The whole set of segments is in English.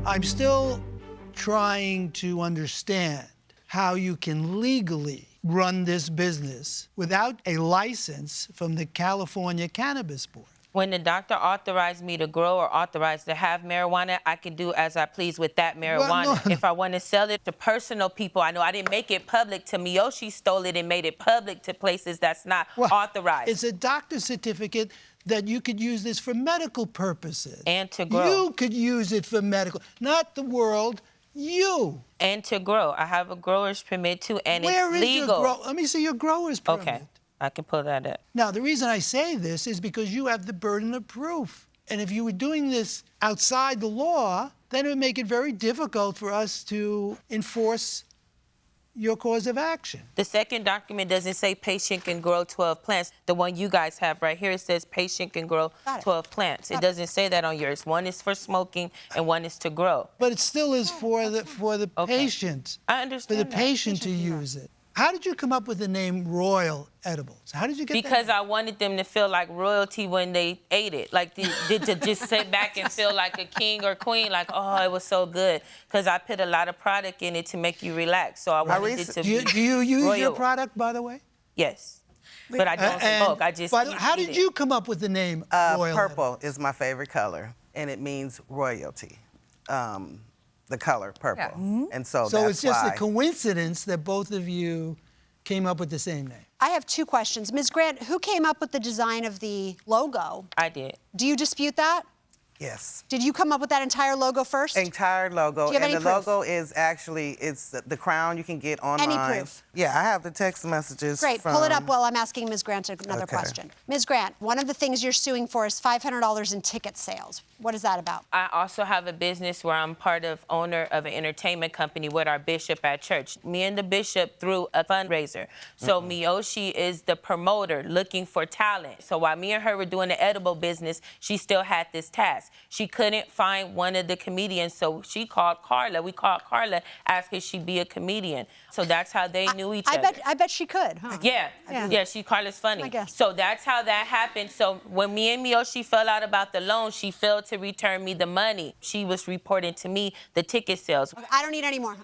I'm still trying to understand how you can legally run this business without a license from the California Cannabis Board. When the doctor authorized me to grow or authorized to have marijuana, I can do as I please with that marijuana. Well, no. If I want to sell it to personal people, I know I didn't make it public to Meoshae, stole it and made it public to places that's not authorized. It's a doctor's certificate that you could use this for medical purposes. And to grow. You could use it for medical, not the world, you. And to grow. I have a grower's permit too, and Where it's is legal. your Let me see your grower's permit. Okay, I can pull that up. Now, the reason I say this is because you have the burden of proof. And if you were doing this outside the law, then it would make it very difficult for us to enforce your cause of action. The second document doesn't say patient can grow 12 plants. The one you guys have right here, it says patient can grow 12 plants. It doesn't say that on yours. One is for smoking and one is to grow. But it still is for the patient. I understand For the patient to use it. How did you come up with the name Royal Edibles? How did you get that? Because I wanted them to feel like royalty when they ate it. Like to just sit back and feel like a king or queen, like, oh, it was so good. Because I put a lot of product in it to make you relax. So I wanted it to be Do you use royal. your product, by the way? Yes. But I don't smoke. I just how did you come up with the name Royal Purple is my favorite color, and it means royalty. The color purple. Yeah. And so that's it's just why. a coincidence that both of you came up with the same name. I have two questions. Ms. Grant, who came up with the design of the logo? I did. Do you dispute that? Yes. Did you come up with that entire logo first? Entire logo. Do you have and any the proof? logo is actually, it's the crown you can get online. Any proof? Yeah, I have the text messages. Great. Pull it up while I'm asking Ms. Grant another question. Ms. Grant, one of the things you're suing for is $500 in ticket sales. What is that about? I also have a business where I'm owner of an entertainment company with our bishop at church. Me and the bishop threw a fundraiser. So Meoshae is the promoter looking for talent. So while me and her were doing the edible business, she still had this task. She couldn't find one of the comedians, so she called Carla. We called Carla, asked if she'd be a comedian. So that's how they knew each other. I bet she could, huh? Yeah, Carla's funny. I guess. So that's how that happened. So when me and Meoshae fell out about the loan, she failed to return me the money. She was reporting to me the ticket sales. Okay, I don't need any more.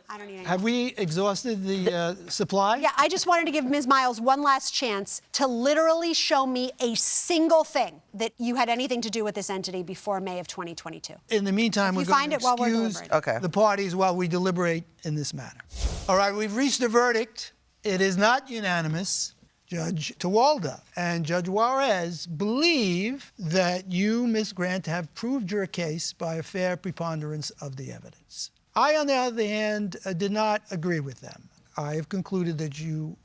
Have we exhausted the supply? Yeah, I just wanted to give Ms. Miles one last chance to literally show me a single thing that you had anything to do with this entity before May of 2022. In the meantime, we're going to excuse the parties while we deliberate in this matter. All right, we've reached a verdict. It is not unanimous. Judge Tawalda and Judge Juarez believe that you, Ms. Grant, have proved your case by a fair preponderance of the evidence. I, on the other hand, did not agree with them. I have concluded that you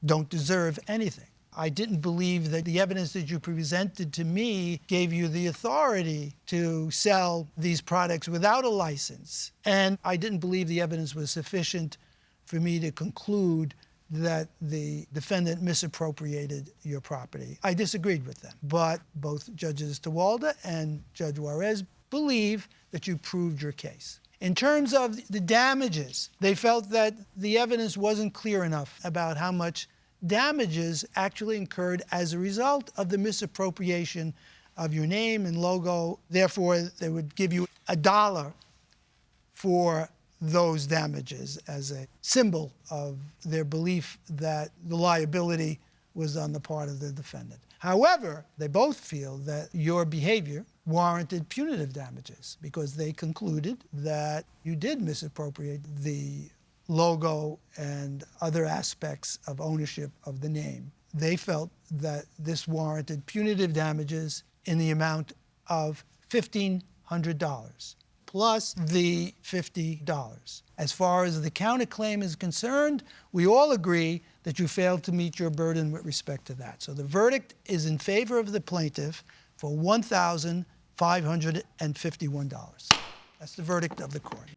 don't deserve anything. I didn't believe that the evidence that you presented to me gave you the authority to sell these products without a license. And I didn't believe the evidence was sufficient for me to conclude that the defendant misappropriated your property. I disagreed with them. But both Judges Tawalda and Judge Juarez believe that you proved your case. In terms of the damages, they felt that the evidence wasn't clear enough about how much damages actually incurred as a result of the misappropriation of your name and logo. Therefore, they would give you $1 for those damages as a symbol of their belief that the liability was on the part of the defendant. However, they both feel that your behavior warranted punitive damages because they concluded that you did misappropriate the logo and other aspects of ownership of the name. They felt that this warranted punitive damages in the amount of $1,500 plus the $50. As far as the counterclaim is concerned, we all agree that you failed to meet your burden with respect to that. So the verdict is in favor of the plaintiff for $1,551. That's the verdict of the court.